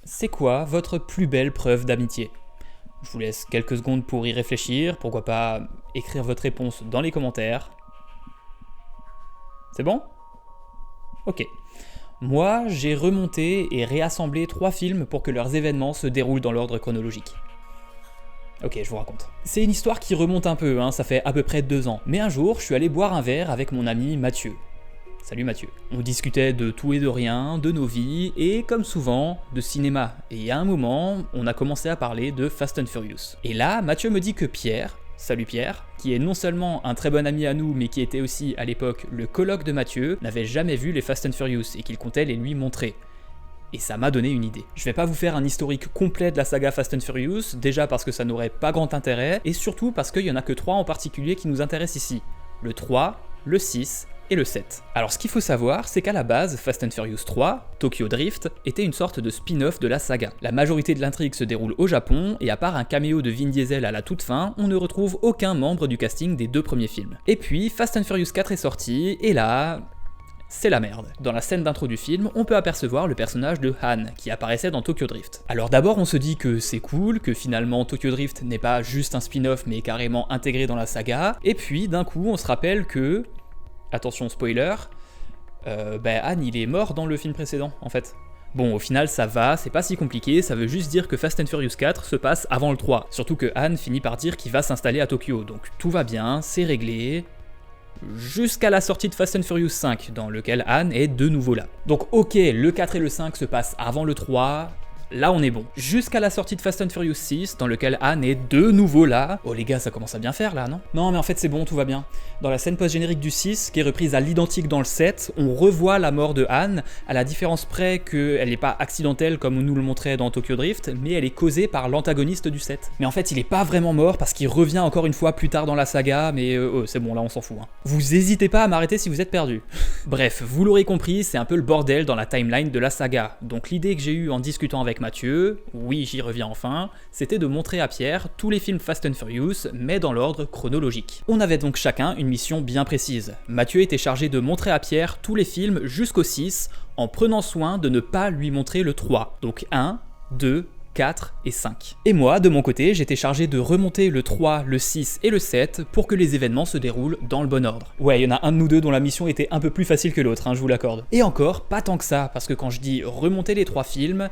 c'est quoi votre plus belle preuve d'amitié? Je vous laisse quelques secondes pour y réfléchir, pourquoi pas écrire votre réponse dans les commentaires. C'est bon? Ok. Moi, j'ai remonté et réassemblé 3 films pour que leurs événements se déroulent dans l'ordre chronologique. Ok, je vous raconte. C'est une histoire qui remonte un peu, ça fait à peu près 2 ans. Mais un jour, je suis allé boire un verre avec mon ami Mathieu. Salut Mathieu. On discutait de tout et de rien, de nos vies, et comme souvent, de cinéma. Et à un moment, on a commencé à parler de Fast and Furious. Et là, Mathieu me dit que Pierre, salut Pierre, qui est non seulement un très bon ami à nous, mais qui était aussi à l'époque le coloc de Mathieu, n'avait jamais vu les Fast and Furious et qu'il comptait les lui montrer. Et ça m'a donné une idée. Je vais pas vous faire un historique complet de la saga Fast and Furious, déjà parce que ça n'aurait pas grand intérêt, et surtout parce qu'il y en a que 3 en particulier qui nous intéressent ici. Le 3, le 6 et le 7. Alors ce qu'il faut savoir, c'est qu'à la base, Fast and Furious 3, Tokyo Drift, était une sorte de spin-off de la saga. La majorité de l'intrigue se déroule au Japon, et à part un caméo de Vin Diesel à la toute fin, on ne retrouve aucun membre du casting des 2 premiers films. Et puis, Fast and Furious 4 est sorti, et là... c'est la merde. Dans la scène d'intro du film, on peut apercevoir le personnage de Han, qui apparaissait dans Tokyo Drift. Alors d'abord on se dit que c'est cool, que finalement Tokyo Drift n'est pas juste un spin-off mais carrément intégré dans la saga, et puis d'un coup on se rappelle que... attention spoiler, Han il est mort dans le film précédent en fait. Bon, au final ça va, c'est pas si compliqué, ça veut juste dire que Fast and Furious 4 se passe avant le 3. Surtout que Han finit par dire qu'il va s'installer à Tokyo, donc tout va bien, c'est réglé... jusqu'à la sortie de Fast and Furious 5, dans lequel Han est de nouveau là. Donc ok, le 4 et le 5 se passent avant le 3... là on est bon. Jusqu'à la sortie de Fast and Furious 6, dans lequel Han est de nouveau là. Oh les gars, ça commence à bien faire là, non? Non mais en fait c'est bon, tout va bien. Dans la scène post-générique du 6, qui est reprise à l'identique dans le 7, on revoit la mort de Han, à la différence près qu'elle n'est pas accidentelle comme on nous le montrait dans Tokyo Drift, mais elle est causée par l'antagoniste du 7. Mais en fait il est pas vraiment mort parce qu'il revient encore une fois plus tard dans la saga, mais c'est bon là on s'en fout. Vous hésitez pas à m'arrêter si vous êtes perdu. Bref, vous l'aurez compris, c'est un peu le bordel dans la timeline de la saga. Donc l'idée que j'ai eue en discutant avec Mathieu, oui j'y reviens enfin, c'était de montrer à Pierre tous les films Fast and Furious, mais dans l'ordre chronologique. On avait donc chacun une mission bien précise. Mathieu était chargé de montrer à Pierre tous les films jusqu'au 6, en prenant soin de ne pas lui montrer le 3, donc 1, 2, 4 et 5. Et moi, de mon côté, j'étais chargé de remonter le 3, le 6 et le 7 pour que les événements se déroulent dans le bon ordre. Ouais, il y en a un de nous deux dont la mission était un peu plus facile que l'autre, je vous l'accorde. Et encore, pas tant que ça, parce que quand je dis remonter les 3 films,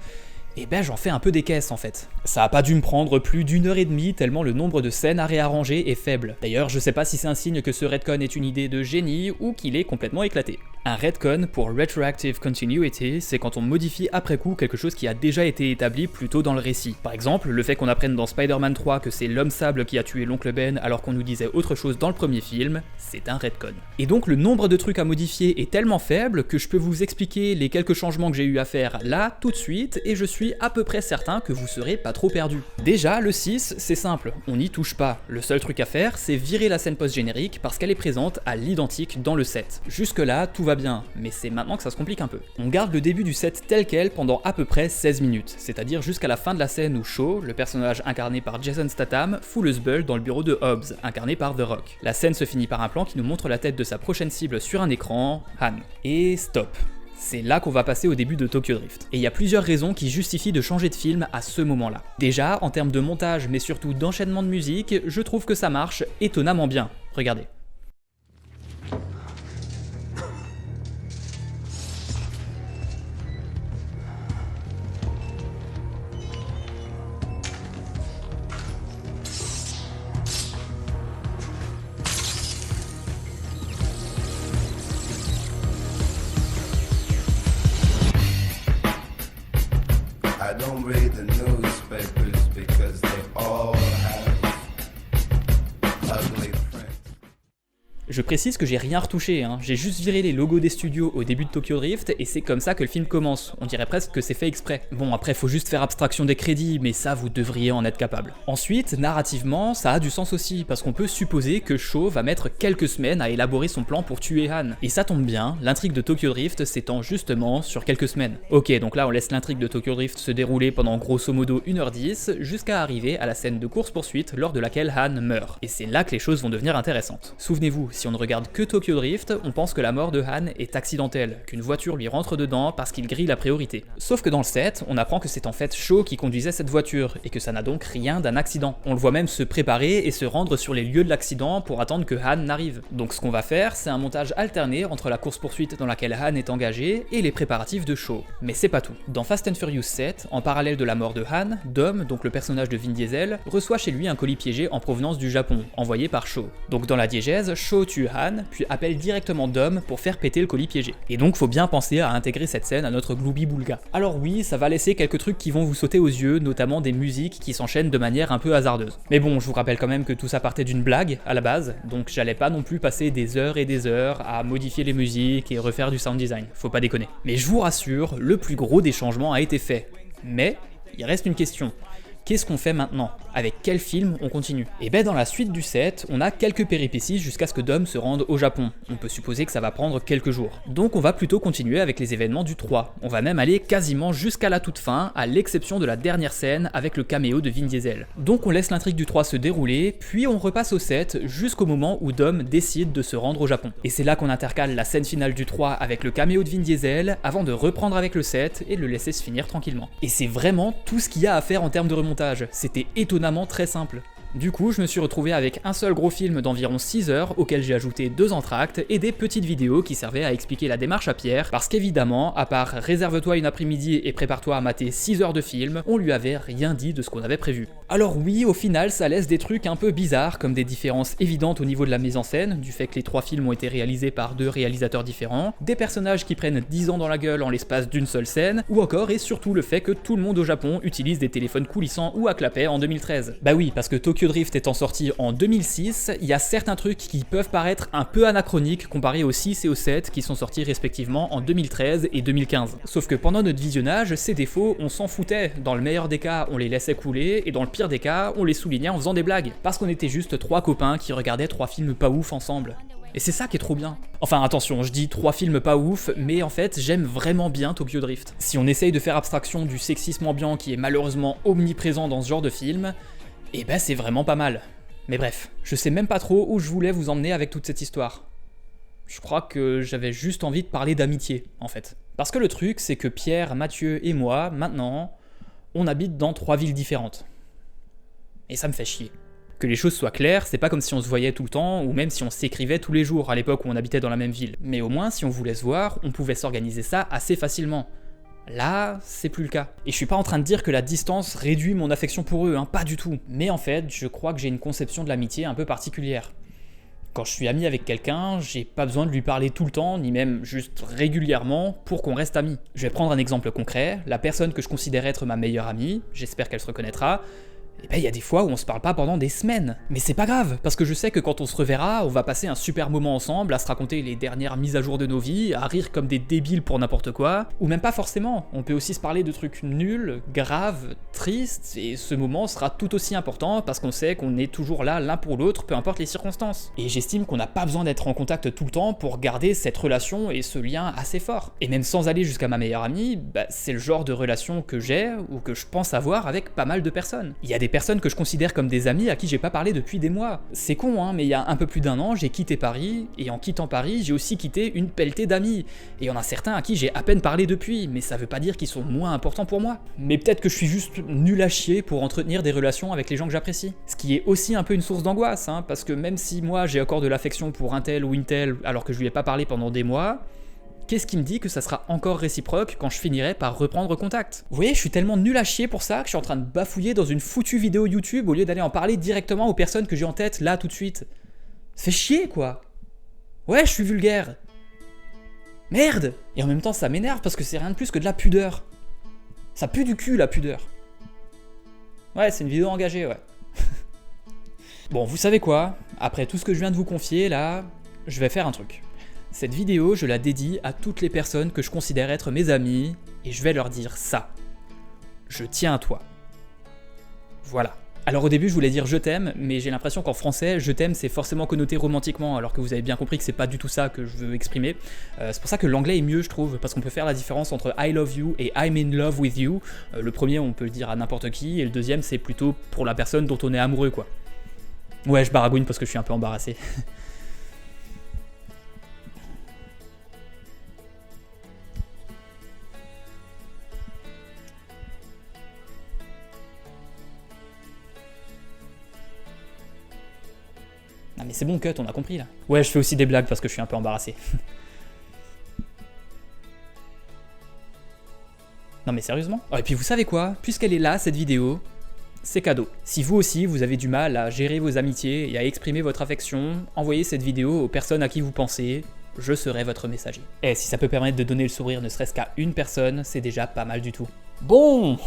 et j'en fais un peu des caisses en fait. Ça a pas dû me prendre plus d'1h30 tellement le nombre de scènes à réarranger est faible. D'ailleurs, je sais pas si c'est un signe que ce retcon est une idée de génie ou qu'il est complètement éclaté. Un retcon, pour Retroactive Continuity, c'est quand on modifie après coup quelque chose qui a déjà été établi plus tôt dans le récit. Par exemple, le fait qu'on apprenne dans Spider-Man 3 que c'est l'homme sable qui a tué l'oncle Ben alors qu'on nous disait autre chose dans le premier film, c'est un retcon. Et donc le nombre de trucs à modifier est tellement faible que je peux vous expliquer les quelques changements que j'ai eu à faire là, tout de suite, et je suis à peu près certain que vous serez pas trop perdu. Déjà, le 6, c'est simple, on n'y touche pas. Le seul truc à faire, c'est virer la scène post-générique parce qu'elle est présente à l'identique dans le 7. Jusque là, tout va bien, mais c'est maintenant que ça se complique un peu. On garde le début du 7 tel quel pendant à peu près 16 minutes, c'est-à-dire jusqu'à la fin de la scène où Shaw, le personnage incarné par Jason Statham, fout le sbull dans le bureau de Hobbs, incarné par The Rock. La scène se finit par un plan qui nous montre la tête de sa prochaine cible sur un écran, Han. Et stop. C'est là qu'on va passer au début de Tokyo Drift. Et il y a plusieurs raisons qui justifient de changer de film à ce moment-là. Déjà, en termes de montage, mais surtout d'enchaînement de musique, je trouve que ça marche étonnamment bien. Regardez. I don't read the newspapers because they all have ugly print. Je précise que j'ai rien retouché, j'ai juste viré les logos des studios au début de Tokyo Drift et c'est comme ça que le film commence. On dirait presque que c'est fait exprès. Bon, après faut juste faire abstraction des crédits, mais ça vous devriez en être capable. Ensuite, narrativement, ça a du sens aussi, parce qu'on peut supposer que Shaw va mettre quelques semaines à élaborer son plan pour tuer Han. Et ça tombe bien, l'intrigue de Tokyo Drift s'étend justement sur quelques semaines. Ok, donc là on laisse l'intrigue de Tokyo Drift se dérouler pendant grosso modo 1h10, jusqu'à arriver à la scène de course-poursuite lors de laquelle Han meurt. Et c'est là que les choses vont devenir intéressantes. Souvenez-vous, si on ne regarde que Tokyo Drift, on pense que la mort de Han est accidentelle, qu'une voiture lui rentre dedans parce qu'il grille la priorité. Sauf que dans le set, on apprend que c'est en fait Shaw qui conduisait cette voiture, et que ça n'a donc rien d'un accident. On le voit même se préparer et se rendre sur les lieux de l'accident pour attendre que Han n'arrive. Donc ce qu'on va faire, c'est un montage alterné entre la course-poursuite dans laquelle Han est engagé et les préparatifs de Shaw. Mais c'est pas tout. Dans Fast and Furious 7, en parallèle de la mort de Han, Dom, donc le personnage de Vin Diesel, reçoit chez lui un colis piégé en provenance du Japon, envoyé par Shaw. Donc dans la diégèse, Shaw tue Han, puis appelle directement Dom pour faire péter le colis piégé. Et donc faut bien penser à intégrer cette scène à notre gloubi-boulga. Alors oui, ça va laisser quelques trucs qui vont vous sauter aux yeux, notamment des musiques qui s'enchaînent de manière un peu hasardeuse. Mais bon, je vous rappelle quand même que tout ça partait d'une blague, à la base, donc j'allais pas non plus passer des heures et des heures à modifier les musiques et refaire du sound design, faut pas déconner. Mais je vous rassure, le plus gros des changements a été fait. Mais, il reste une question. Qu'est-ce qu'on fait maintenant? Avec quel film on continue? Et ben dans la suite du set, on a quelques péripéties jusqu'à ce que Dom se rende au Japon. On peut supposer que ça va prendre quelques jours. Donc on va plutôt continuer avec les événements du 3. On va même aller quasiment jusqu'à la toute fin, à l'exception de la dernière scène avec le caméo de Vin Diesel. Donc on laisse l'intrigue du 3 se dérouler, puis on repasse au 7 jusqu'au moment où Dom décide de se rendre au Japon. Et c'est là qu'on intercale la scène finale du 3 avec le caméo de Vin Diesel, avant de reprendre avec le 7 et de le laisser se finir tranquillement. Et c'est vraiment tout ce qu'il y a à faire en termes de remontage. C'était étonnamment très simple. Du coup, je me suis retrouvé avec un seul gros film d'environ 6 heures, auquel j'ai ajouté 2 entr'actes et des petites vidéos qui servaient à expliquer la démarche à Pierre, parce qu'évidemment, à part réserve-toi une après-midi et prépare-toi à mater 6 heures de film, on lui avait rien dit de ce qu'on avait prévu. Alors oui, au final, ça laisse des trucs un peu bizarres, comme des différences évidentes au niveau de la mise en scène, du fait que les 3 films ont été réalisés par 2 réalisateurs différents, des personnages qui prennent 10 ans dans la gueule en l'espace d'une seule scène, ou encore et surtout le fait que tout le monde au Japon utilise des téléphones coulissants ou à clapet en 2013. Bah oui, parce que Tokyo Drift étant sorti en 2006, il y a certains trucs qui peuvent paraître un peu anachroniques comparés aux 6 et aux 7 qui sont sortis respectivement en 2013 et 2015. Sauf que pendant notre visionnage, ces défauts, on s'en foutait. Dans le meilleur des cas, on les laissait couler, et dans le pire des cas, on les soulignait en faisant des blagues. Parce qu'on était juste 3 copains qui regardaient 3 films pas ouf ensemble. Et c'est ça qui est trop bien. Enfin attention, je dis 3 films pas ouf, mais en fait j'aime vraiment bien Tokyo Drift. Si on essaye de faire abstraction du sexisme ambiant qui est malheureusement omniprésent dans ce genre de film, et ben c'est vraiment pas mal. Mais bref, je sais même pas trop où je voulais vous emmener avec toute cette histoire. Je crois que j'avais juste envie de parler d'amitié, en fait. Parce que le truc, c'est que Pierre, Mathieu et moi, maintenant, on habite dans 3 villes différentes. Et ça me fait chier. Que les choses soient claires, c'est pas comme si on se voyait tout le temps, ou même si on s'écrivait tous les jours à l'époque où on habitait dans la même ville. Mais au moins, si on voulait se voir, on pouvait s'organiser ça assez facilement. Là, c'est plus le cas. Et je suis pas en train de dire que la distance réduit mon affection pour eux, hein, pas du tout. Mais en fait, je crois que j'ai une conception de l'amitié un peu particulière. Quand je suis ami avec quelqu'un, j'ai pas besoin de lui parler tout le temps, ni même juste régulièrement, pour qu'on reste amis. Je vais prendre un exemple concret, la personne que je considère être ma meilleure amie, j'espère qu'elle se reconnaîtra, et ben il y a des fois où on se parle pas pendant des semaines. Mais c'est pas grave, parce que je sais que quand on se reverra, on va passer un super moment ensemble, à se raconter les dernières mises à jour de nos vies, à rire comme des débiles pour n'importe quoi, ou même pas forcément, on peut aussi se parler de trucs nuls, graves, tristes, et ce moment sera tout aussi important parce qu'on sait qu'on est toujours là l'un pour l'autre, peu importe les circonstances. Et j'estime qu'on n'a pas besoin d'être en contact tout le temps pour garder cette relation et ce lien assez fort. Et même sans aller jusqu'à ma meilleure amie, bah, c'est le genre de relation que j'ai, ou que je pense avoir avec pas mal de personnes. Il y a des personnes que je considère comme des amis à qui j'ai pas parlé depuis des mois. C'est con hein, mais il y a un peu plus d'1 an, j'ai quitté Paris, et en quittant Paris, j'ai aussi quitté une pelletée d'amis. Et il y en a certains à qui j'ai à peine parlé depuis, mais ça veut pas dire qu'ils sont moins importants pour moi. Mais peut-être que je suis juste nul à chier pour entretenir des relations avec les gens que j'apprécie. Ce qui est aussi un peu une source d'angoisse, hein, parce que même si moi j'ai encore de l'affection pour un tel ou une telle, alors que je lui ai pas parlé pendant des mois, qu'est-ce qui me dit que ça sera encore réciproque quand je finirai par reprendre contact? Vous voyez, je suis tellement nul à chier pour ça que je suis en train de bafouiller dans une foutue vidéo YouTube au lieu d'aller en parler directement aux personnes que j'ai en tête là tout de suite. Ça fait chier quoi. Ouais, je suis vulgaire. Merde. Et en même temps ça m'énerve parce que c'est rien de plus que de la pudeur. Ça pue du cul la pudeur. Ouais, c'est une vidéo engagée, ouais. Bon, vous savez quoi? Après tout ce que je viens de vous confier là, je vais faire un truc. Cette vidéo, je la dédie à toutes les personnes que je considère être mes amis, et je vais leur dire ça. Je tiens à toi. Voilà. Alors au début je voulais dire je t'aime, mais j'ai l'impression qu'en français, je t'aime c'est forcément connoté romantiquement, alors que vous avez bien compris que c'est pas du tout ça que je veux exprimer. C'est pour ça que l'anglais est mieux je trouve, parce qu'on peut faire la différence entre I love you et I'm in love with you. Le premier on peut le dire à n'importe qui, et le deuxième c'est plutôt pour la personne dont on est amoureux quoi. Ouais, je baragouine parce que je suis un peu embarrassé. Ah mais c'est bon, cut, on a compris là. Ouais, je fais aussi des blagues parce que je suis un peu embarrassé. Non mais sérieusement? Oh, et puis vous savez quoi? Puisqu'elle est là, cette vidéo, c'est cadeau. Si vous aussi, vous avez du mal à gérer vos amitiés et à exprimer votre affection, envoyez cette vidéo aux personnes à qui vous pensez, je serai votre messager. Et si ça peut permettre de donner le sourire ne serait-ce qu'à une personne, c'est déjà pas mal du tout. Bon!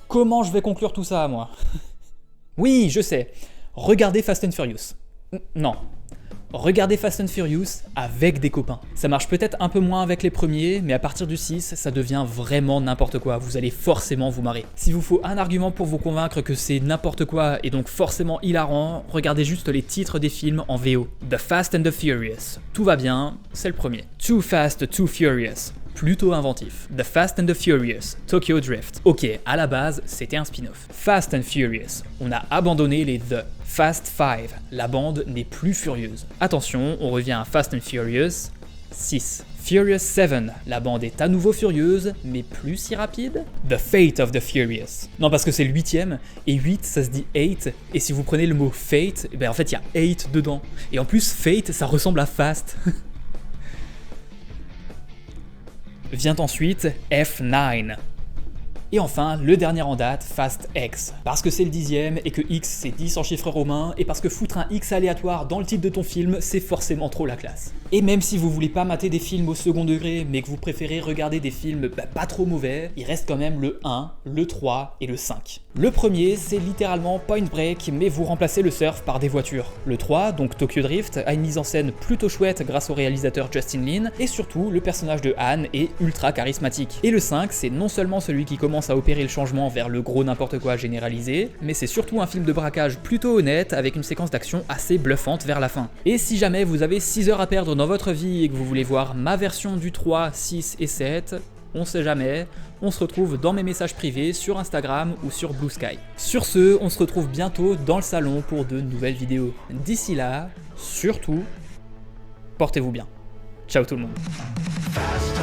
Comment je vais conclure tout ça, moi? Oui, je sais. Regardez Fast and Furious. Non. Regardez Fast and Furious avec des copains. Ça marche peut-être un peu moins avec les premiers, mais à partir du 6, ça devient vraiment n'importe quoi. Vous allez forcément vous marrer. S'il vous faut un argument pour vous convaincre que c'est n'importe quoi et donc forcément hilarant, regardez juste les titres des films en VO. The Fast and the Furious. Tout va bien, c'est le premier. Too Fast, Too Furious. Plutôt inventif. The Fast and the Furious, Tokyo Drift. Ok, à la base, c'était un spin-off. Fast and Furious, on a abandonné les The. Fast 5, la bande n'est plus furieuse. Attention, on revient à Fast and Furious 6. Furious 7, la bande est à nouveau furieuse, mais plus si rapide. The Fate of the Furious. Non, parce que c'est le 8ème, et 8, ça se dit 8, et si vous prenez le mot Fate, ben en fait, il y a 8 dedans. Et en plus, Fate, ça ressemble à Fast. Vient ensuite F9. Et enfin, le dernier en date, Fast X. Parce que c'est le 10ème et que X c'est 10 en chiffres romains, et parce que foutre un X aléatoire dans le titre de ton film, c'est forcément trop la classe. Et même si vous voulez pas mater des films au second degré, mais que vous préférez regarder des films pas trop mauvais, il reste quand même le 1, le 3 et le 5. Le premier, c'est littéralement Point Break, mais vous remplacez le surf par des voitures. Le 3, donc Tokyo Drift, a une mise en scène plutôt chouette grâce au réalisateur Justin Lin, et surtout, le personnage de Han est ultra charismatique. Et le 5, c'est non seulement celui qui commence à opérer le changement vers le gros n'importe quoi généralisé, mais c'est surtout un film de braquage plutôt honnête avec une séquence d'action assez bluffante vers la fin. Et si jamais vous avez 6 heures à perdre dans votre vie et que vous voulez voir ma version du 3, 6 et 7, on sait jamais, on se retrouve dans mes messages privés sur Instagram ou sur Blue Sky. Sur ce, on se retrouve bientôt dans le salon pour de nouvelles vidéos. D'ici là, surtout, portez-vous bien. Ciao tout le monde.